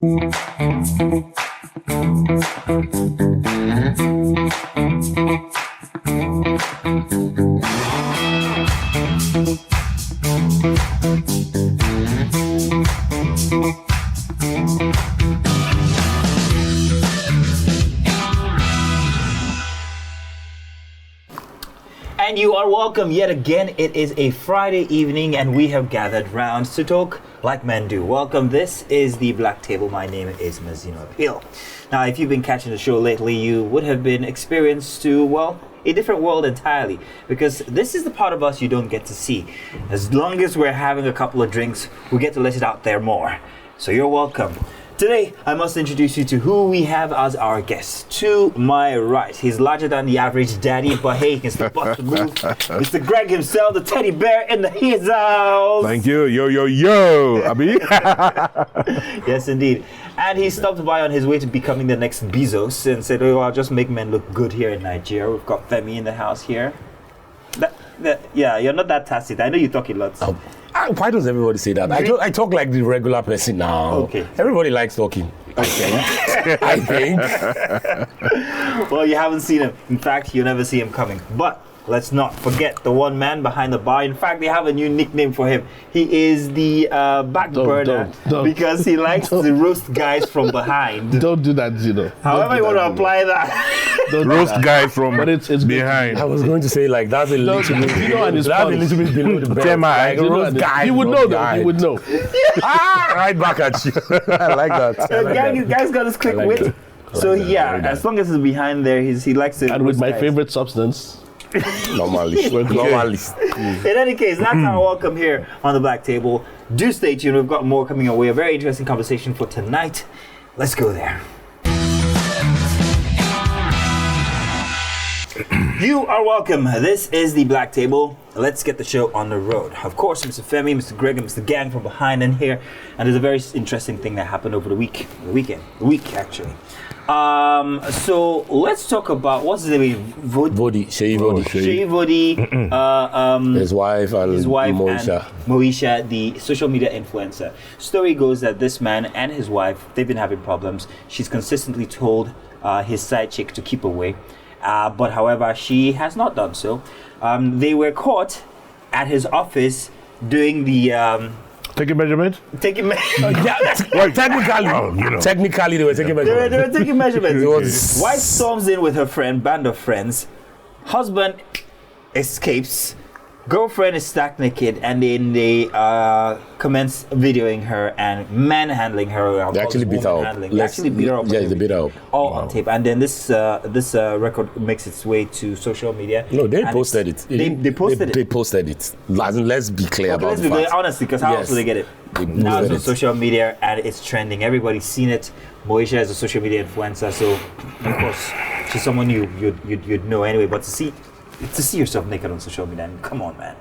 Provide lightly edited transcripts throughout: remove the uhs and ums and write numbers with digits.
And you are welcome yet again. It is a Friday evening and we have gathered round to talk like men do. Welcome. This is the BlackTable. My name is Mazino Appeal. Now, if you've been catching the show lately, you would have been experienced to, well, a different world entirely, because this is the part of us you don't get to see. As long as we're having a couple of drinks, we get to let it out there more. So you're welcome. Today, I must introduce you to who we have as our guest. To my right, he's larger than the average daddy, but hey, he can still bust the move. Mr. Greg himself, the teddy bear in the his house. Thank you. Yo, Abi. Yes, indeed. And he stopped by on his way to becoming the next Bezos and said, oh, I'll just make men look good here in Nigeria. We've got Femi in the house here. Yeah, you're not that tacit. I know you talk a lot. Why does everybody say that? I talk like the regular person now. Okay. Everybody likes talking. I think. Well, you haven't seen him. In fact, you'll never see him coming. But let's not forget the one man behind the bar. In fact, they have a new nickname for him. He is the back burner because he likes to roast guys from behind. Don't do that, Zino. However you want to apply that. Roast guys from it's behind. I was going to say like that's a little bit. That's a little bit below the belt. Like roast guy. You would know that. You would know. Right back at you. I like that. You guys got this quick wit. So yeah, as long as he's behind there, he likes to. And with my guys. favorite substance. Normally. In any case, that's our welcome here on the BlackTable. Do stay tuned. We've got more coming our way. A very interesting conversation for tonight. Let's go there. You are welcome. This is the BlackTable. Let's get the show on the road. Of course, Mr. Femi, Mr. Greg, and Mr. Gang from behind in here. And there's a very interesting thing that happened over the week actually. So let's talk about what's his name? Sheyi Vodi. His wife and Moesha, the social media influencer. Story goes that this man and his wife, they've been having problems. She's consistently told his side chick to keep away. But however, she has not done so. They were caught at his office doing the Taking measurements? technically, technically they were taking measurements. They were taking measurements. Wife storms in with her band of friends. Husband escapes. Girlfriend is stark naked, and then they commence videoing her and manhandling her. They actually beat her up. They actually beat her up. Yeah, they beat her up. All on tape. And then this record makes its way to social media. No, they posted it. They posted it. They posted it. Let's be clear about let's the be clear, fact. honestly, because how else do they get it? Now it's on social media and it's trending. Everybody's seen it. Moesha is a social media influencer, so of course she's someone you'd know anyway. But to see yourself naked on social media, come on, man.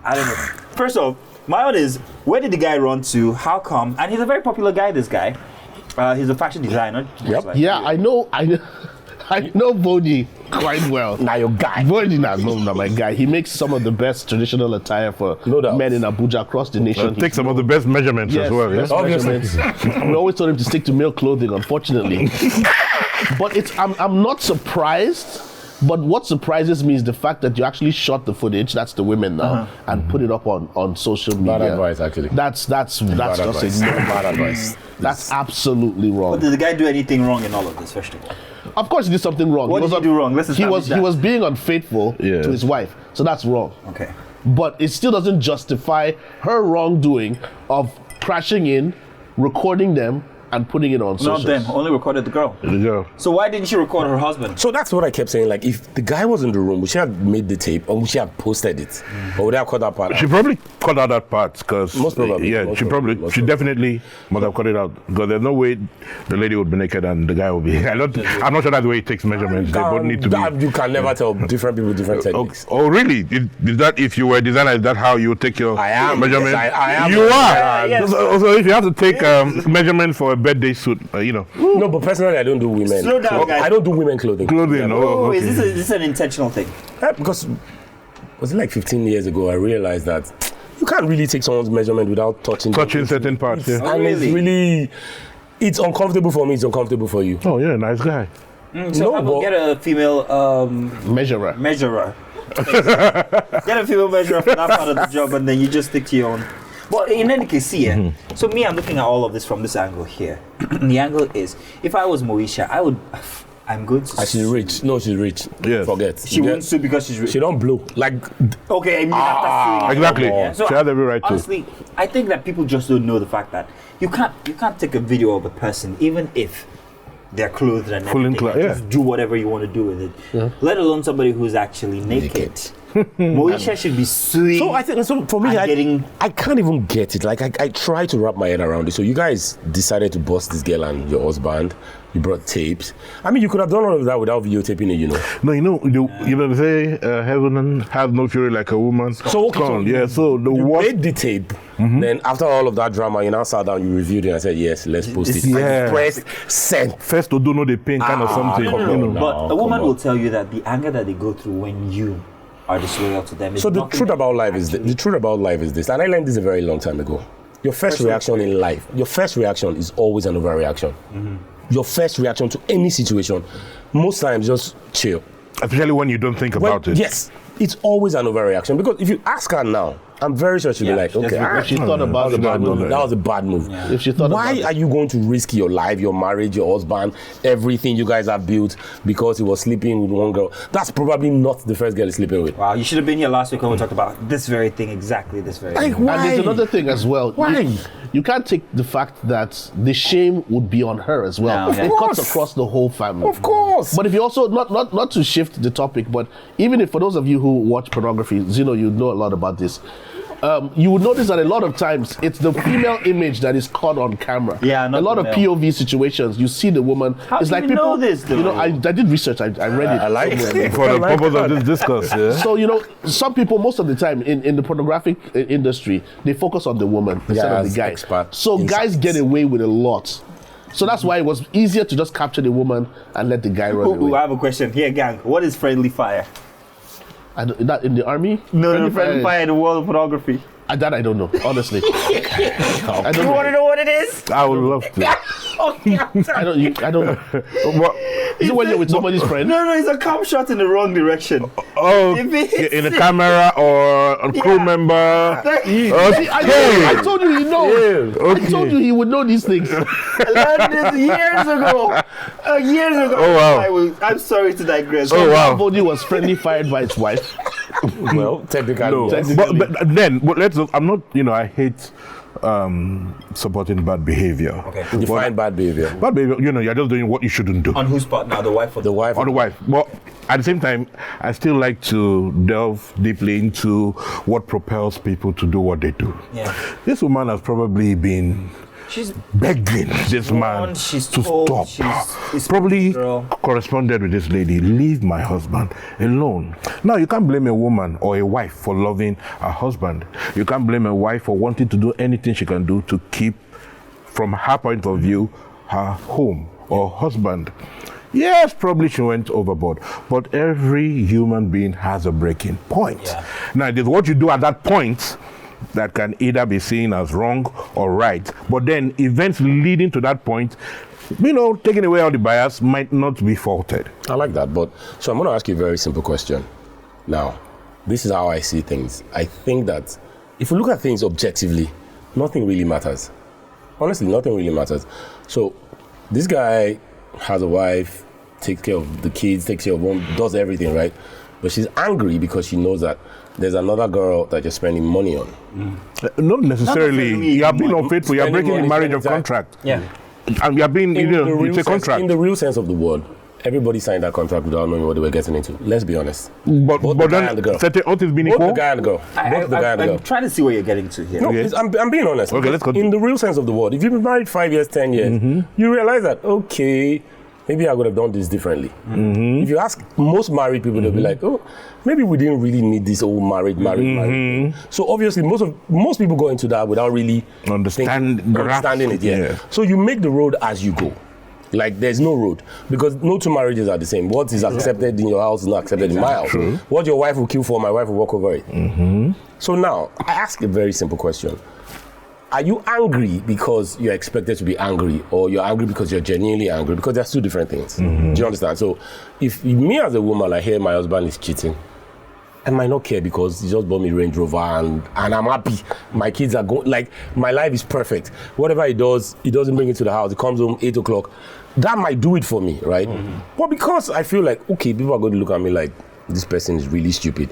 I don't know. First off, my one is, where did the guy run to? How come? And he's a very popular guy, this guy. He's a fashion designer. Yep. I know Vodi quite well. Now your guy. Vodi not my guy. He makes some of the best traditional attire for men in Abuja across the nation. Take some of the best measurements as well. Best measurements. We always told him to stick to male clothing, unfortunately. But I'm not surprised. But what surprises me is the fact that you actually shot the footage, that's the women now, and put it up on social media. Bad advice, actually. That's just bad advice. That's absolutely wrong. But did the guy do anything wrong in all of this, first of all? Of course he did something wrong. What did he do wrong? He was being unfaithful to his wife. So that's wrong. Okay. But it still doesn't justify her wrongdoing of crashing in, recording them, and putting it on socials. Not them, only recorded the girl. So why didn't she record her husband? So that's what I kept saying. Like, if the guy was in the room, we should have made the tape and we should have posted it. Or would I have cut that part out? She probably cut out that part because most probably. Yeah, she definitely must have cut it out because there's no way the lady would be naked and the guy would be. I'm not sure that's the way it takes measurements. They both need to be. You can never tell different people different techniques. Oh really? Is that if you were a designer? Is that how you take your measurements? Yes, I am. You are. Yes. So if you have to take measurement for a birthday suit, No, but personally, I don't do women. Slow down, guys. I don't do women clothing. Okay. Is this an intentional thing? Because was it like 15 years ago? I realized that you can't really take someone's measurement without touching certain parts. And it's really It's uncomfortable for me. It's uncomfortable for you. Oh yeah, nice guy. So how about get a female Measurer. Get a female measurer for that part of the job, and then you just stick to your own. But in any case, see, so me, I'm looking at all of this from this angle here. The angle is, if I was Moesha, I'm going to. She's rich. No, she's rich. Yes. Forget. She won't sue because she's rich. She don't blow. Like, Okay, I mean, after suing. Exactly. Yeah. So She has every right to. honestly, I think that people just don't know the fact that you can't take a video of a person, even if they're clothed and Full in everything, clothes, just do whatever you want to do with it. Let alone somebody who's actually naked. Moesha should be suing. so I think, so for me, I can't even get it. Like, I try to wrap my head around it. So you guys decided to bust this girl and your husband. You brought tapes. I mean, you could have done all of that without videotaping it, you know. No, they say heaven has no fury like a woman. So, okay, so the you worst. made the tape. Then after all of that drama, you now sat down, you reviewed it and said, yes, let's post it. Yeah. And pressed send. First to do know the pain kind of something. No, but a woman come on. will tell you that the anger that they go through when you are disloyal to them is So the nothing truth that about life is the truth about life is this, and I learned this a very long time ago. Your first reaction in life, your first reaction is always an overreaction. Your first reaction to any situation, most times just chill. Especially when you don't think about it. Yes, it's always an overreaction because if you ask her now, I'm very sure she'll be like, okay, If she thought about the bad move. that was a bad move. If she thought Why about are you going to risk your life, your marriage, your husband, everything you guys have built because he was sleeping with one girl? That's probably not the first girl he's sleeping with. Wow, you should have been here last week when we talked about this very thing, exactly this very thing. Why? And there's another thing as well. Why? You can't take the fact that the shame would be on her as well. No, yeah. It Of cuts course. across the whole family. Of course. But if you also not to shift the topic, but even if for those of you who watch pornography, Zeno, you know a lot about this. You would notice that a lot of times it's the female image that is caught on camera. Yeah, a not lot the of male. POV situations. You see the woman. How it's do like you people know this, though? You know, I did research. I read it. I like somewhere. it. For the purpose of this discourse, yeah. So, you know, some people, most of the time in the pornographic industry, they focus on the woman instead of as the guy. expert So guys get away with a lot. So that's why it was easier to just capture the woman and let the guy run Ooh, away. I have a question here, gang. What is friendly fire? That in the army? No, friendly fire in the world of pornography. That I don't know, honestly. I don't You want to know. know what it is? I would love to. Okay, I'm sorry. I don't know. But, Is it when you're with somebody's friend? No, it's a cop shot in the wrong direction. oh, If it's- in a camera or a crew Yeah. member. See, Okay. I told you he knows. Yeah, okay. I told you he would know these things. I learned this years ago. Years ago. Oh, wow. I'm sorry to digress. Oh, wow. Body was friendly fired by his wife. Well, technically, No, yes. but I'm not, I hate supporting bad behavior. Okay. Define bad behavior. Bad behavior, you're just doing what you shouldn't do. On whose part now? The wife or The wife. On the wife. But at the same time, I still like to delve deeply into what propels people to do what they do. Yeah. This woman has probably been She's begging this man she's to told, stop. she's Probably girl. corresponded with this lady, leave my husband alone. Now, you can't blame a woman or a wife for loving her husband. You can't blame a wife for wanting to do anything she can do to keep, from her point of view, her home or husband. Yes, probably she went overboard, but every human being has a breaking point. Yeah. Now, it is what you do at that point that can either be seen as wrong or right. But then events leading to that point, taking away all the bias might not be faulted. I like that, but so I'm going to ask you a very simple question. Now, this is how I see things. I think that if you look at things objectively, nothing really matters. Honestly, nothing really matters. So, this guy has a wife, takes care of the kids, takes care of home, does everything, right? But she's angry because she knows that there's another girl that you're spending money on. Not necessarily. You are being unfaithful. You are Spending breaking the money, marriage of spending time. contract. Yeah. And you are being, it's a sense, contract. in the real sense of the word, everybody signed that contract without knowing what they were getting into. Let's be honest. But Both the guy then, and the girl. certain oath is being Both equal. the guy and the girl. Both the guy and the girl. I'm trying to see where you're getting to here. No, Okay. I'm being honest. Okay, let's continue. In the real sense of the word, if you've been married 5 years, 10 years, you realize that, okay, maybe I would have done this differently. If you ask most married people, they'll be like, oh, maybe we didn't really need this whole married. So obviously, most people go into that without really understanding it. Yeah. So you make the road as you go. Like there's no road because no two marriages are the same. What is accepted in your house is not accepted in my house. True. What your wife will kill for, my wife will walk over it. So now I ask a very simple question: are you angry because you're expected to be angry, or you're angry because you're genuinely angry? Because there's two different things. Do you understand? So if me as a woman, I hear my husband is cheating, I might not care because he just bought me Range Rover and I'm happy. My kids are going, like, my life is perfect. Whatever he does, he doesn't bring it to the house. He comes home 8 o'clock. That might do it for me, right? But because I feel like, okay, people are going to look at me like, this person is really stupid,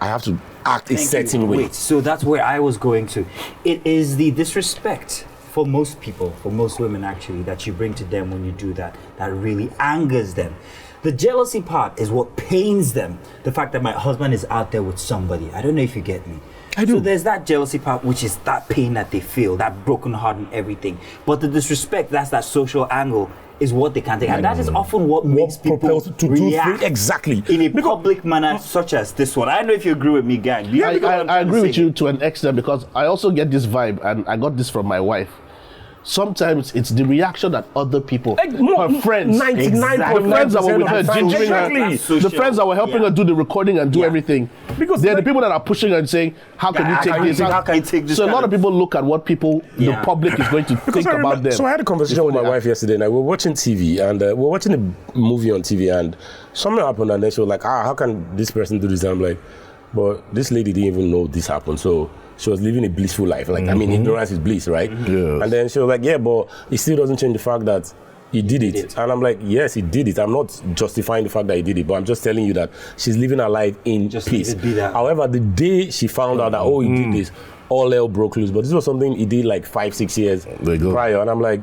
I have to act a certain way. Wait, so that's where I was going to. It is the disrespect for most people, for most women actually, that you bring to them when you do that, that really angers them. The jealousy part is what pains them. The fact that my husband is out there with somebody. I don't know if you get me. I do. So there's that jealousy part, which is that pain that they feel, that broken heart and everything. But the disrespect, that's that social angle, is what they can't take. And that is often what makes people react exactly in a public manner such as this one. I don't know if you agree with me, gang. I agree with you to an extent, because I also get this vibe, and I got this from my wife. Sometimes it's the reaction that other people, her friends, 99.9% the friends that were with her, gingering her, the friends that were helping her do the recording and do everything. Because they're the people that are pushing her and saying, how can you take this? How can you take this? So a lot of people look at what people, the public is going to think about them. So I had a conversation with my wife yesterday, and we were watching TV, and we were watching a movie on TV, and something happened, and then she was like, how can this person do this? And I'm like, but this lady didn't even know this happened, so she was living a blissful life. Like, I mean, ignorance is bliss, right? Yes. And then she was like, yeah, but it still doesn't change the fact that he did it. And I'm like, yes, he did it. I'm not justifying the fact that he did it, but I'm just telling you that she's living her life in peace. However, the day she found out that, he did this, all hell broke loose. But this was something he did like 5-6 years prior. And I'm like,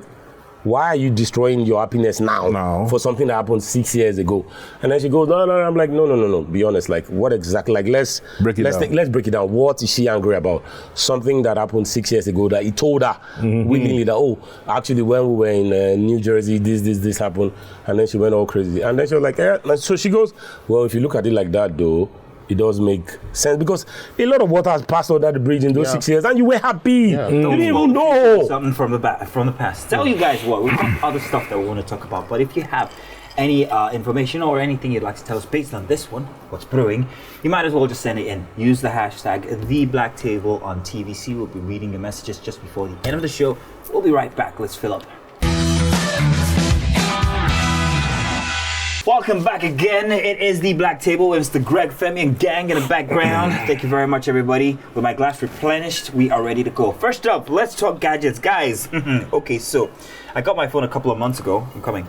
why are you destroying your happiness now for something that happened 6 years ago? And then she goes, no. I'm like, no. Be honest. Like, what exactly? Like, let's break it down. What is she angry about? Something that happened 6 years ago that he told her willingly that, actually, when we were in New Jersey, this happened. And then she went all crazy. And then she was like, So she goes, well, if you look at it like that, though, it does make sense, because a lot of water has passed under the bridge in those 6 years, and you were happy. You didn't even know. Something from the past. Tell you guys what, we've got other stuff that we want to talk about, but if you have any information or anything you'd like to tell us based on this one, what's brewing, you might as well just send it in. Use the hashtag #TheBlackTable on TVC. We'll be reading the messages just before the end of the show. We'll be right back. Let's fill up. Welcome back again. It is the Black Table with Mr. Greg, Femi, and gang in the background. Thank you very much, everybody. With my glass replenished, we are ready to go. First up, let's talk gadgets, guys. Okay, so I got my phone a couple of months ago. I'm coming.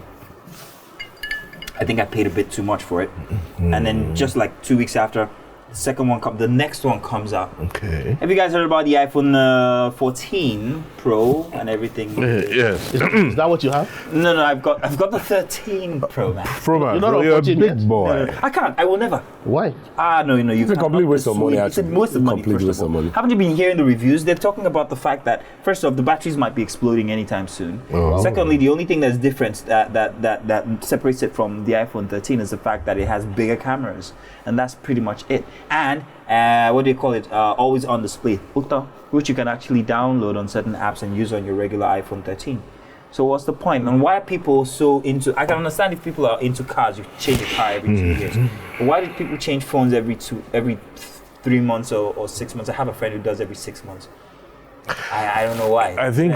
I think I paid a bit too much for it, and then just like 2 weeks after, the next one comes out. Okay. Have you guys heard about the iPhone 14 Pro and everything? Yes. Is that what you have? No, I've got the 13 Pro Max. Pro Max, You're not on you're a 14 big yet? boy. I can't. I will never. Why? No, you It's a can't. complete waste of money, It's a actually. waste of money, Complete first waste of of all. money. Haven't you been hearing the reviews? They're talking about the fact that, first off, the batteries might be exploding anytime soon. Secondly, the only thing that's different that separates it from the iPhone 13 is the fact that it has bigger cameras. And that's pretty much it. And what do you call it? Always on display, Uta, which you can actually download on certain apps and use on your regular iPhone 13. So what's the point? And why are people so into? I can understand if people are into cars, you change a car every 2 years. But why do people change phones every 3 months or 6 months? I have a friend who does every 6 months. I don't know why. I think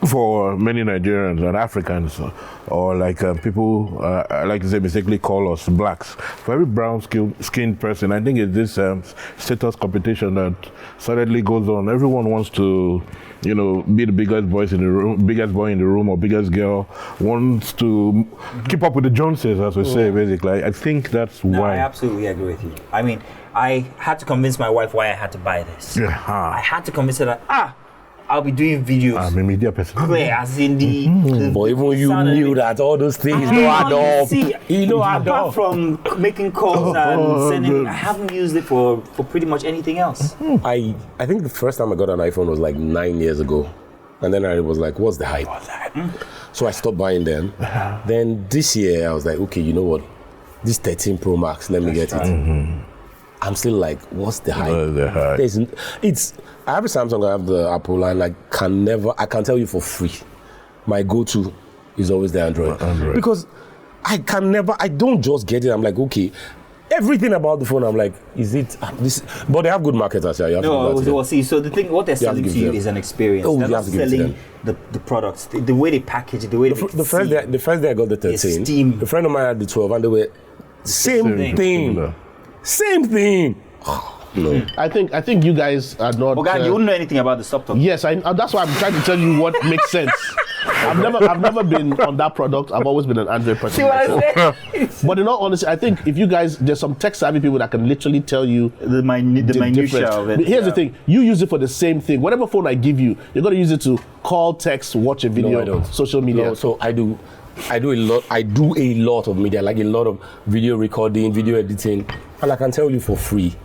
for many Nigerians and Africans, or like people, I like to say basically call us blacks. For every brown-skinned person, I think it's this status competition that suddenly goes on. Everyone wants to, be the biggest boy in the room, or biggest girl, wants to keep up with the Joneses, as we say, basically. I think that's why. I absolutely agree with you. I mean, I had to convince my wife why I had to buy this. I had to convince her that, I'll be doing videos. I'm a media person. Clear, as in the But even you knew that all those things don't add up. Apart from making calls and sending, I haven't used it for pretty much anything else. I think the first time I got an iPhone was like 9 years ago. And then I was like, what's the hype? So I stopped buying them. Then this year I was like, okay, you know what? This 13 Pro Max, let me get it. I'm still like, what's the hype? I have a Samsung, I have the Apple, and I can tell you for free, my go-to is always the Android. Because I don't just get it. I'm like, okay, Everything about the phone, I'm like, is it this? But they have good marketers. Yeah, you have to give that to them. Well, see, so the thing, what they're selling to you is an experience. Oh, they're you not have to give it to selling the products, the way they package it, the way The first day I got the 13, Steam. a friend of mine had the 12, and they were same thing. Same thing. No. I think you guys are not. Oh, God, you wouldn't know anything about the stop-top. Yes, that's why I'm trying to tell you what makes sense. I've never been on that product. I've always been an Android person. See what I said? But in all honesty, I think if you guys, there's some tech-savvy people that can literally tell you the minutiae difference. of it. But here's the thing: you use it for the same thing. Whatever phone I give you, you're gonna use it to call, text, watch a video, No, I don't. social media. No, so I do a lot. I do a lot of media, like a lot of video recording, video editing, and I can tell you for free,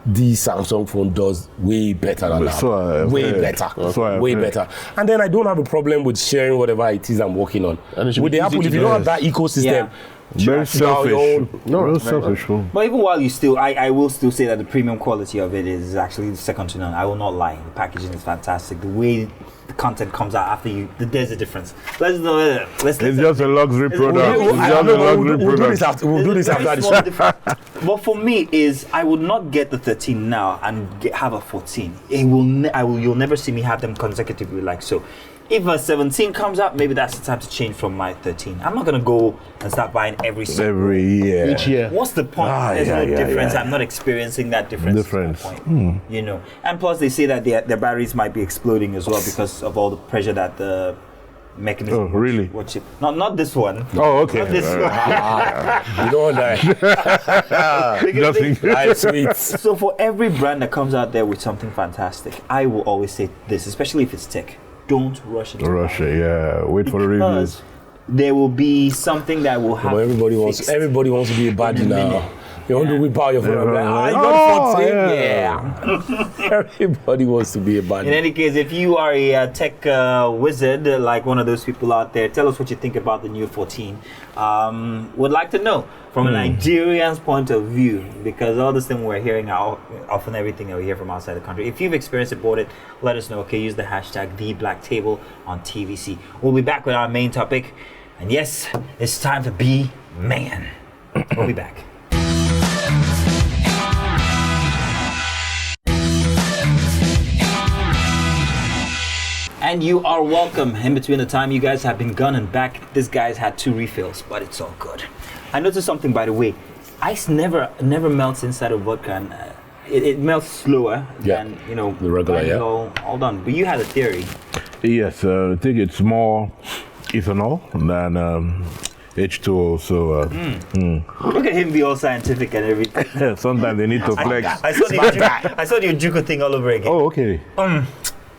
the Samsung phone does way better than that. Way better. And then I don't have a problem with sharing whatever it is I'm working on. With the Apple, if you don't have that ecosystem, very selfish. No, selfish. But even while you still, I will still say that the premium quality of it is actually second to none. I will not lie. The packaging is fantastic. The way the content comes out after you, there's a difference. It's just a luxury product. We'll do this after the show. But for me, I would not get the 13 now and have a 14. You'll never see me have them consecutively like so. If a 17 comes out, maybe that's the time to change from my 13. I'm not gonna go and start buying every year. Each year. What's the point? There's no difference. I'm not experiencing that difference. You know. And plus, they say that their batteries might be exploding as well because of all the pressure that the mechanism. Oh, really? Watch it. Not this one. Oh, okay. Not this one. You don't die. Sweet. So for every brand that comes out there with something fantastic, I will always say this, especially if it's tech. Don't rush into Russia, wait for the reviews. There will be something that will happen. Everybody wants to be a baddie now. You want to whip out your phone. I got 14. Yeah. Everybody wants to be a baddie. In any case, if you are a tech wizard, like one of those people out there, tell us what you think about the new 14. Would like to know from a Nigerian's point of view, because all this thing we're hearing often everything that we hear from outside the country. If you've experienced it, bought it, let us know. Okay, use the hashtag #BlackTable on TVC. We'll be back with our main topic, and yes, it's time to be man. We'll be back. And you are welcome. In between the time you guys have been gone and back, this guy's had 2 refills, but it's all good. I noticed something, by the way. Ice never melts inside of vodka, and it melts slower than the regular. All done. But you had a theory. Yes, I think it's more ethanol than H2O. So look at him be all scientific and everything. Sometimes they need to flex. I saw the Ojuko thing all over again. Oh, okay.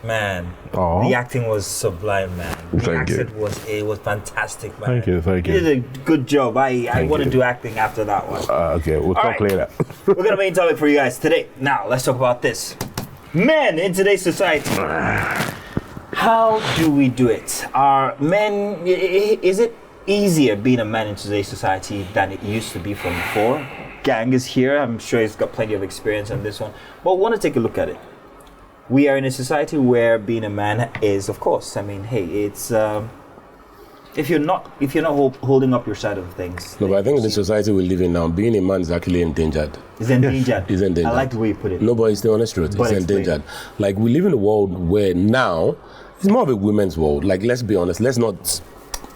Man, Aww. The acting was sublime, man. The accent was fantastic, man. Thank you. You did a good job. I want to do acting after that one. Okay, we'll talk later. We're gonna main topic for you guys today. Now, let's talk about this. Men in today's society. How do we do it? Are men? Is it easier being a man in today's society than it used to be from before? Gang is here. I'm sure he's got plenty of experience on this one. But want to take a look at it. We are in a society where being a man is, of course, I mean, hey, it's if you're not holding up your side of things. No, but I think in the society we live in now, being a man is actually endangered. It's endangered. It's endangered. I like the way you put it. No, but it's the honest truth. It's endangered. Like, we live in a world where now it's more of a women's world. Like, let's be honest. Let's not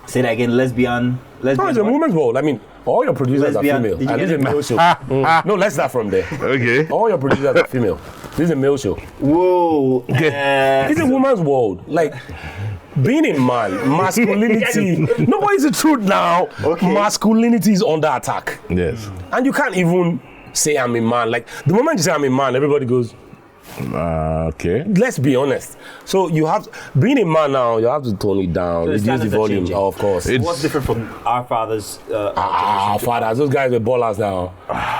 say that again. Lesbian. No, it's a women's world. I mean, all your producers lesbian, are female. And this is a male show. No, let's start from there. Okay. All your producers are female. This is a male show. Whoa. It's a woman's world. Like, being a man, masculinity. No, but it's the truth now. Okay. Masculinity is under attack. Yes. And you can't even say I'm a man. Like, the moment you say I'm a man, everybody goes, okay. Let's be honest. So being a man now, you have to tone it down, reduce the volume. Oh, of course. What's different from our fathers? Our fathers, those guys are ballers now.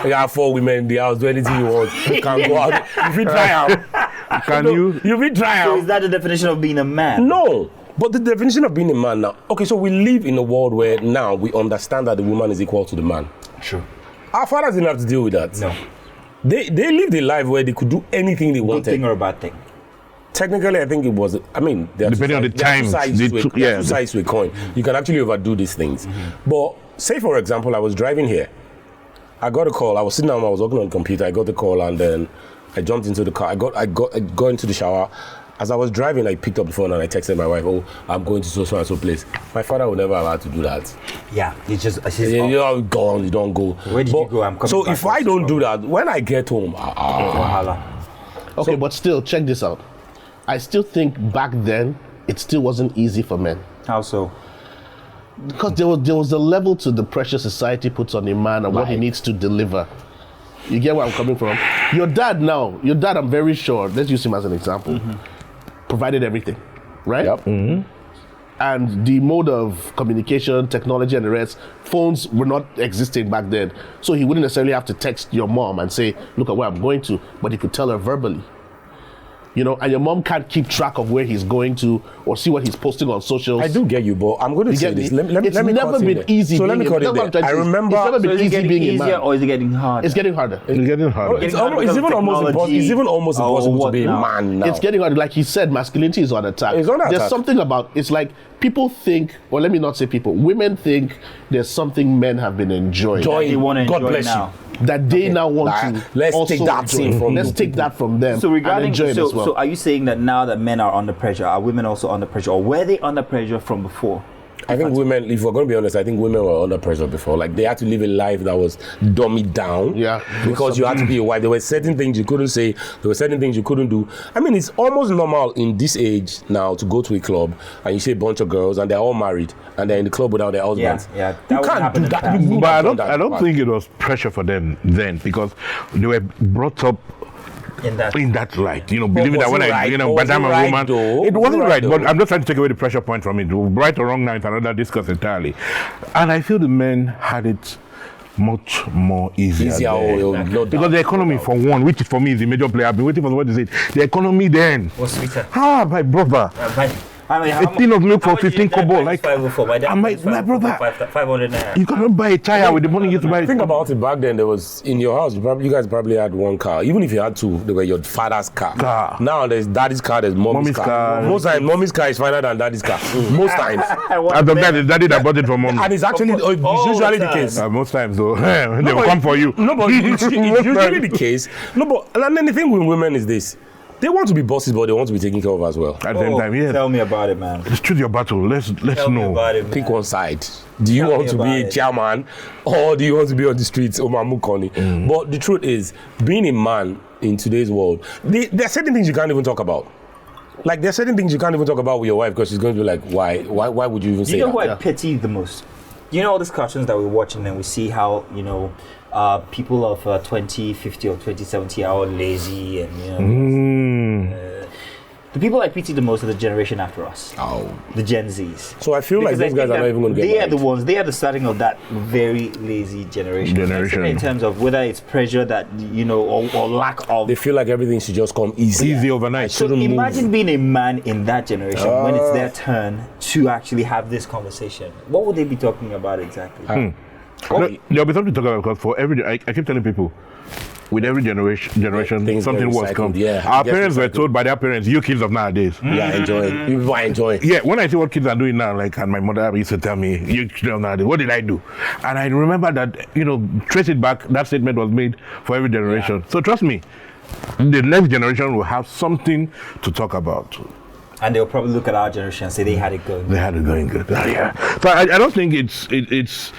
They got 4 women in the house, do anything you want. You can go out. If you try out. Can you? You will try out. So is that the definition of being a man? No. But the definition of being a man now. Okay, so we live in a world where now we understand that the woman is equal to the man. Sure. Our fathers didn't have to deal with that. No. They lived a life where they could do anything they wanted. Good thing or a bad thing? Technically, I think it was. I mean, depending on the time, two sides to a coin. You can actually overdo these things. But say, for example, I was driving here, I got a call. I was sitting down, I was working on the computer. I got the call, and then I jumped into the car. I got into the shower. As I was driving, I picked up the phone and I texted my wife, "Oh, I'm going to so and so place." My father would never allow to do that. Yeah, he just You're gone. You don't go. Where did you go? I'm coming So back. if I don't do that, when I get home, Okay, but still, check this out. I still think back then it still wasn't easy for men. How so? Because there was a level to the pressure society puts on a man and what he needs to deliver. You get where I'm coming from? Your dad, I'm very sure, let's use him as an example, provided everything, right? Yep. And the mode of communication, technology and the rest, phones were not existing back then. So he wouldn't necessarily have to text your mom and say, look at where I'm going to, but he could tell her verbally. You know, and your mom can't keep track of where he's going to or see what he's posting on socials. I do get you, but I'm going to say this. Let me It's let me never cut in been there. easy. So let me being cut a- it that's what I'm there. trying I to say. remember. It's never So been is it easy getting being a easier man. or is it getting harder? It's getting harder. It's getting harder. It's even almost impossible to be a man now. It's getting harder. Like he said, masculinity is on attack. It's under There's attack. something about it's like people think, or let me not say people, women think there's something men have been enjoying. They want to God enjoy bless now. That they now want to. Let's also take that enjoy. scene from Let's you take that from them. So and regarding enjoy it as well. so are you saying that now that men are under pressure, are women also under pressure, or were they under pressure from before? I think women, if we're going to be honest, I think women were under pressure before. Like, they had to live a life that was dummied down. Yeah. Because you had to be a wife. There were certain things you couldn't say. There were certain things you couldn't do. I mean, it's almost normal in this age now to go to a club and you see a bunch of girls and they're all married and they're in the club without their husbands. Yeah, You that would can't happen do in the that. past. You wouldn't But have I done don't, that I don't back. think it was pressure for them then because they were brought up In that. in that light, believing was that when it I, right? by Was the time it I'm a right woman, though? it Was wasn't it right, right but though? I'm just trying to take away the pressure point from it. Right or wrong now, it's another discuss entirely. And I feel the men had it much more easier then. Because the economy, for one, which for me is the major player, I've been waiting for what to say. The economy then. What's sweeter? My brother. I mean, A tin of milk for 15 kobo, like, 504. My dad my pays 504, brother. 500 naira. You cannot buy a tire with the money you used to buy. Think about it. Back then, there was in your house. You guys probably had one car. Even if you had two, they were your father's car. Now there's daddy's car. There's mommy's car. Most times, mommy's car is finer than daddy's car. Most times, And sometimes it's daddy that bought it for mommy. and it's actually it's usually the case. Most times though, they will come for you. No, but it's usually the case. No, but and then the thing with women is this: they want to be bosses, but they want to be taken care of as well. At the same time, yes. Tell me about it, man. Just choose your battle. Let's Tell me know. about it, man. Pick one side. Do you Tell want me to be about a it. chairman or do you want to be on the streets, Omamukoni? But the truth is, being a man in today's world, there are certain things you can't even talk about. Like, there are certain things you can't even talk about with your wife because she's going to be like, why would you even say You know that? who I pity the most? You know all these cartoons that we're watching and we see how, people of 2050 or 2070 are all lazy and, the people I pity the most are the generation after us. Oh. The Gen Zs. So I feel like Because I those guys think are not that even going to get They are married. the ones, they are the starting of that very lazy generation. In terms of whether it's pressure that, or lack of. They feel like everything should just come easy. Easy overnight. So imagine being a man in that generation when it's their turn to actually have this conversation. What would they be talking about exactly? No, there'll be something to talk about because for every, I keep telling people, with every generation, Things something get was recycled, come. yeah. Our It gets parents were recycled. told by their parents, you kids of nowadays. Yeah, enjoying. People are enjoying. Yeah, when I see what kids are doing now, like, and my mother used to tell me, you kids of nowadays, what did I do? And I remember that, trace it back, that statement was made for every generation. So trust me, the next generation will have something to talk about. And they'll probably look at our generation and say they had it going. They had it going good. Yeah. So I don't think it's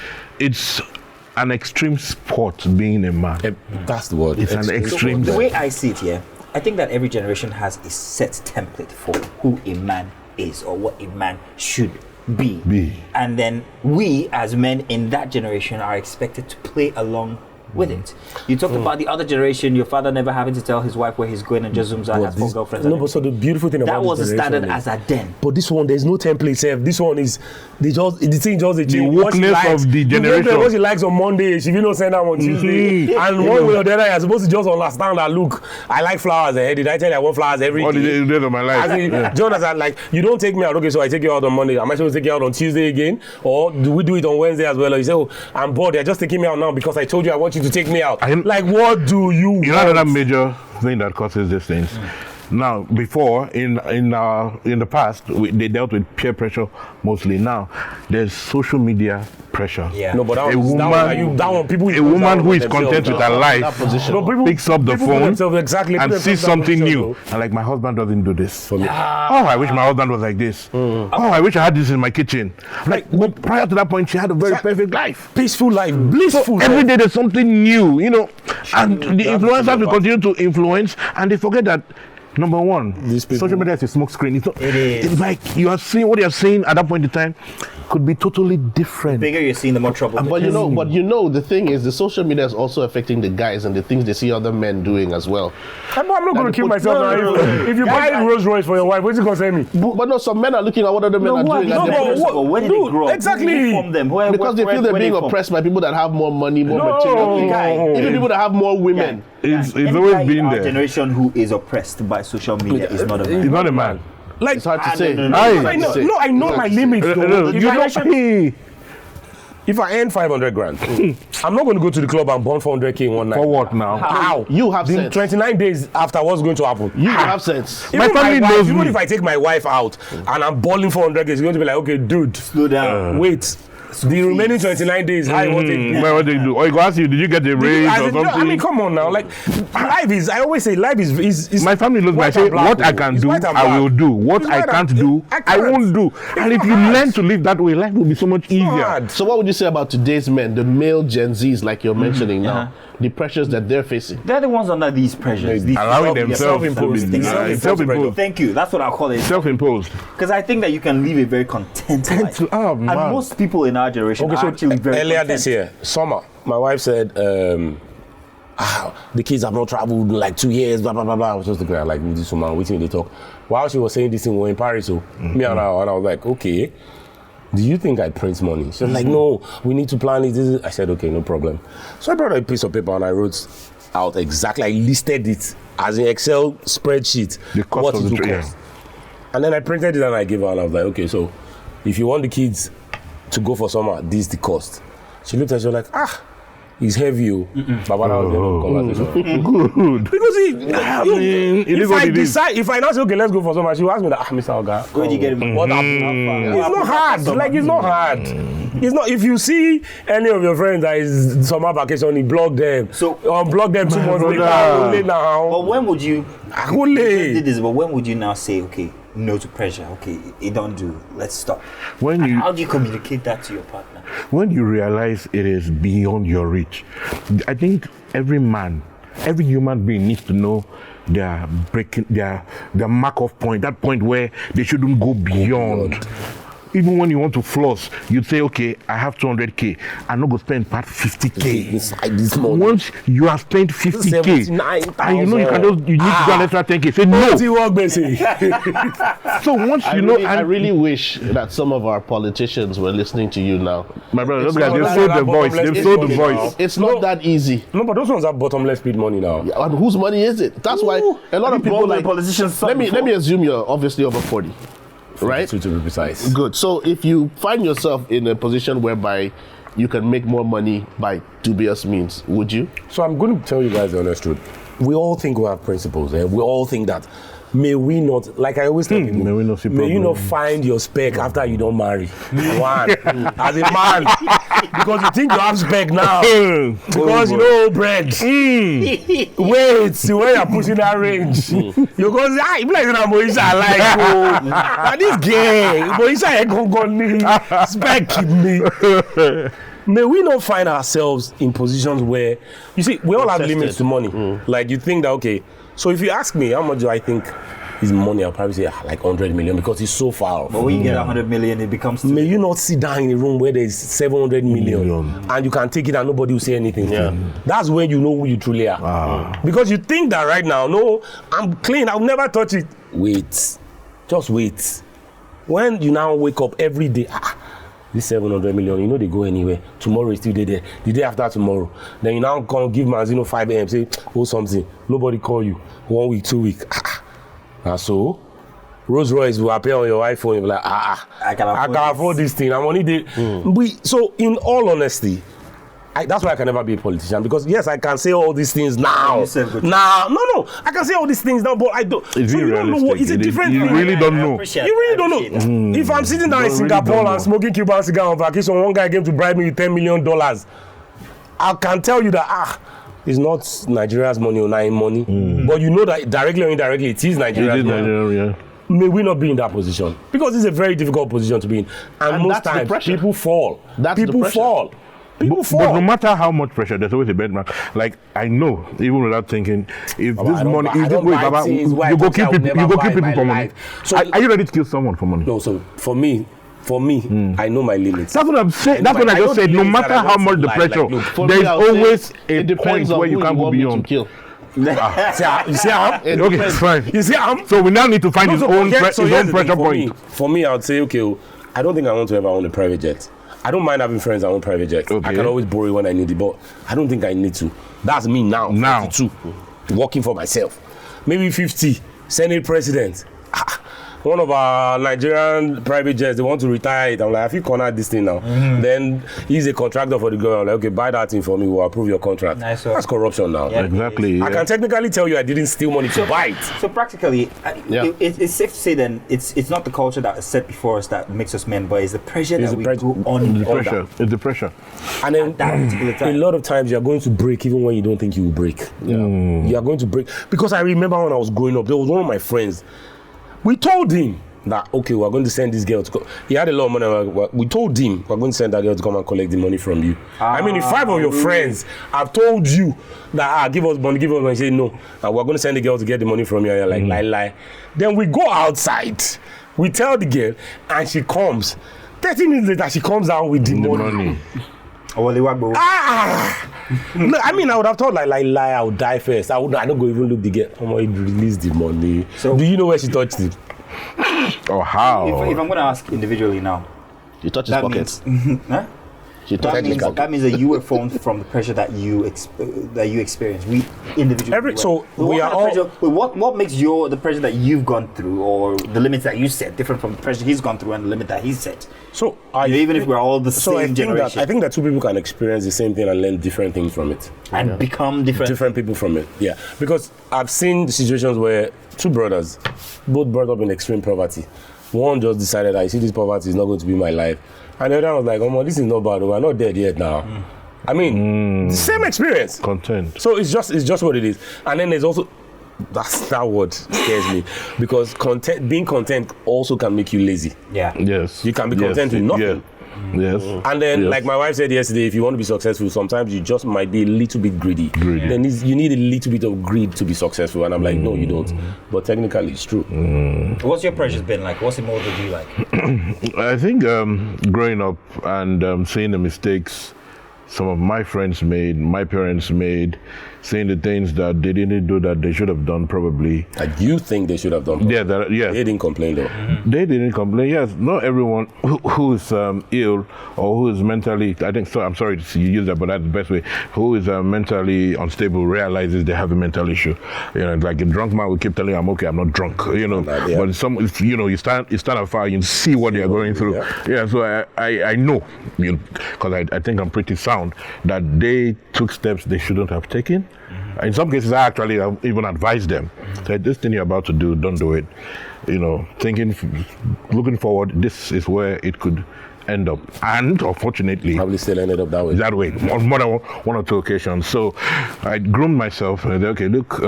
an extreme sport being a man. That's the word. It's an extreme. The way I see it here, I think that every generation has a set template for who a man is or what a man should be. And then we as men in that generation are expected to play along with it. You talked about the other generation, your father never having to tell his wife where he's going and just zooms out and has 4 girlfriends. No, but so the beautiful thing about that was this a standard generation as a den. But this one, there's no template, Seth. This one is, the thing just the wokeness of the generation. What she likes on Monday, she will not send them on Tuesday. And one way or the other, you're supposed to just understand that, look, I like flowers. Eh? Did I tell you I want flowers every All the day? days of my life. As in, Jonathan, like, you don't take me out, okay, so I take you out on Monday. Am I supposed to take you out on Tuesday again? Or do we do it on Wednesday as well? Or you say, oh, I'm bored, they're just taking me out now because I told you I want you to take me out. Like, what do you want? Another major thing that causes these things. Now, before, in the past, they dealt with peer pressure mostly. Now, there's social media pressure. Yeah. No, but that A one, that one, people. A woman who is content with her that life position. No, people, picks up the people put phone themselves exactly, put and themselves sees in that something position, new. And like, my husband doesn't do this. For me. Oh, I wish my husband was like this. Oh, I wish I had this in my kitchen. Like, but prior to that point, she had a very perfect life. Peaceful life, blissful. Every day there's something new, you know. And the That's influencers will the continue to influence, and they forget that. Number one, These people- social media is a smoke screen. It's not. It is. It's like you are seeing what you are saying at that point in time could be totally different. The bigger you're seeing, the more trouble. But you know, the thing is, the social media is also affecting the guys and the things they see other men doing as well. I'm not going to kill myself no, now. no, no. If you buy a Rolls Royce for your wife, what's it going to say me? But no, some men are looking at what other men are doing, No, and but they're- where did they grow up? Exactly. Who from them? because they feel they're being oppressed by people that have more money, more No. material things. Guy. Even people that have more women. It's Any always guy in been our there. generation who is oppressed by social media is not a man. He's not a man. Like, It's hard to say. no, no. I know, no, I know my limits. Though. If I earn 500 grand, I'm not going to go to the club and burn 400k in one night. For what now? How? You have In sense. 29 days after, what's going to happen? You have sense. Even family wife, knows even me. if I take my wife out and I'm balling 400k, it's going to be like, okay, dude, Slow down. wait. The remaining 29 days, I want it. Well, what they do? Or you go ask you, did you get a raise or something? I mean, come on now. Like, life is, I always say, life is My family knows me. I white say, and black, what I oh. can It's do, white and I black. will do. What It's I white can't and- do, I I can't. won't do. And if you hard. learn to live that way, life will be so much easier. hard. So what would you say about today's men, the male Gen Zs like you're mentioning now, the pressures that they're facing? They're the ones under these pressures. These Allowing self- themselves to self-imposed be things. self-imposed. Thank you. That's what I call it. Self-imposed. Because I think that you can live a very content life. Oh, And man. most people in our generation Okay, are so actually very earlier content. this year, summer, my wife said, the kids have not traveled in like 2 years, blah, blah, blah, blah. I was just looking at like this woman, waiting they talk. While she was saying this thing, we were in Paris, so me and her, and I was like, okay, do you think I print money? She was like, no, we need to plan it. I said, okay, no problem. So I brought a piece of paper and I wrote out exactly, I listed it as an Excel spreadsheet, The cost what of it the would trip. cost. And then I printed it and I gave her and I was like, okay, so if you want the kids to go for summer, this is the cost. She looked at it, she was like, it's heavy. But that was the end of the conversation. Good. Because it is if what I it is. decide, if I now say, okay, let's go for summer, she will ask me that, Mr. Oga, Where'd you get it? what happened? It's not hard. Like, it's not hard. It's not. If you see any of your friends that is summer vacation, you block them. So- unblock them 2 months later. brother. Only now. But when would you Only. did this? But when would you now say, okay, no to pressure? Okay, it don't do. Let's stop. When And you how do you communicate that to your partner? when you realize it is beyond your reach, I think every man, every human being needs to know their mark off point, that point where they shouldn't go beyond. Even when you want to floss, you'd say, okay, I have 200k, I'm not going to spend part 50k. Inside this month. Once you have spent 50k, 79,000. and you know you need to do an extra 10k, say no. Work, basically. So once I you know, really wish that some of our politicians were listening to you now. my brother, those It's guys, not they've that sold the bottom voice, left they've is sold the money voice. now. It's not that easy. No, but those ones have bottomless pit money now. And whose money is it? That's why a lot of people like. politicians. Let me assume you're obviously over 40, right? To be precise. Good. So if you find yourself in a position whereby you can make more money by dubious means, would you? So I'm going to tell you guys the honest truth. We all think we have principles, eh? We all think that. May we not, like I always tell people, may we not see may you problem. not find your spec after you don't marry. One, as a man, because you think you have spec now, because you know bread. Wait, see where you're pushing that range. You go say, you like that Moisha like, oh, and this gay, Moisha ain't gonna spec me. May we not find ourselves in positions where, you see, we all have Tested. limits to money. Like you think that, okay, so if you ask me how much do I think is money, I'll probably say like 100 million because it's so far off. But when you get 100 million, it becomes. May you not sit down in a room where there's 700 million and you can take it and nobody will say anything. Yeah. That's when you know who you truly are. Because you think that right now, no, I'm clean, I'll never touch it. Wait. Just wait. When you now wake up every day, this 700 million, you know they go anywhere. Tomorrow is still there. The day after tomorrow. Then you now come give Manzino 5 a.m. say, oh something. Nobody call you. 1 week, 2 weeks. And so, Rolls Royce will appear on your iPhone. You'll be like, I can afford this thing. I'm only there. So, in all honesty, that's why I can never be a politician, because yes, I can say all these things now. No, I can say all these things now, but I don't. It's so you don't know what. It's a different thing. You really don't know. You really don't know. If I'm sitting down in Singapore and smoking Cuban cigar on vacation, one guy came to bribe me with $10 million. I can tell you that it's not Nigeria's money or Nine money, but you know that directly or indirectly it is Nigeria's money. May we not be in that position, because it's a very difficult position to be in, and most times people fall. People fall. But no matter how much pressure, there's always a benchmark. Like, I know, even without thinking, if this money, if this way, Baba, you go keep people for money. So, are you ready to kill someone for money? No. So for me, I know my limits. That's what I'm saying. That's what I just said. No matter how much the pressure, there's always a point where you can't go beyond. You see how? Okay, fine. You see how? So we now need to find his own pressure point. For me, I would say, okay, I don't think I want to ever own a private jet. I don't mind having friends that own private jets. Okay. I can always borrow it when I need it, but I don't think I need to. That's me now. 52, working for myself. Maybe 50, Senate president. One of our Nigerian private jets, they want to retire it. I'm like, have you cornered this thing now? Then he's a contractor for the government. I'm like, okay, buy that thing for me. We'll approve your contract. Nice. That's corruption now. Yeah, exactly. I can technically tell you I didn't steal money to buy it. So practically, it's safe to say then it's not the culture that is set before us that makes us men, but it's the pressure that we go on. It's the pressure. And then a lot of times you're going to break even when you don't think you will break. You are going to break. Because I remember when I was growing up, there was one of my friends. We told him that, okay, we're going to send this girl to come. He had a lot of money. We told him we're going to send that girl to come and collect the money from you. I mean, if 5 of your friends have told you that, give us money, you say no, and we're going to send the girl to get the money from you, and you're like, lie. Then we go outside, we tell the girl, and she comes. 30 minutes later, she comes out with the money. No, I mean, I would have thought lie, I would die first. I don't go even look the girl. Oh, he released the money. So, do you know where she touched it? Or how? If I'm going to ask individually now. You touch his pockets. Huh? That means that you were formed from the pressure that you experience. We individually. What makes the pressure that you've gone through, or the limits that you set, different from the pressure he's gone through and the limit that he's set? So even if we're all the same generation, I think that two people can experience the same thing and learn different things from it, and become different people from it. Yeah, because I've seen situations where two brothers, both brought up in extreme poverty. One just decided, I see this poverty is not going to be my life. And the other was like, oh, this is not bad. We're not dead yet now. I mean, same experience. Content. So it's just what it is. And then there's also, that word scares me, because being content also can make you lazy. Yeah. Yes. You can be content with nothing. Yeah. Yes. And then, like my wife said yesterday, if you want to be successful, sometimes you just might be a little bit greedy. Then you need a little bit of greed to be successful. And I'm like, no, you don't. But technically, it's true. What's your pressures been like? What's it more to do like? I think growing up and seeing the mistakes some of my friends made, my parents made, saying the things that they didn't do that they should have done probably. That you think they should have done. Yeah, They didn't complain though. They didn't complain. Yes, not everyone who is ill or who is mentally, I'm sorry to use that, but that's the best way, who is mentally unstable realizes they have a mental issue. You know, like a drunk man will keep telling you, I'm okay, I'm not drunk. You know, but you stand afar, you see what they are going through. Yeah, so I know, because I think I'm pretty sound, that they took steps they shouldn't have taken. In some cases, I actually even advised them, said, this thing you're about to do, don't do it. You know, looking forward, this is where it could end up. And unfortunately, probably still ended up that way. On more than one or two occasions. So I groomed myself and said, okay, look,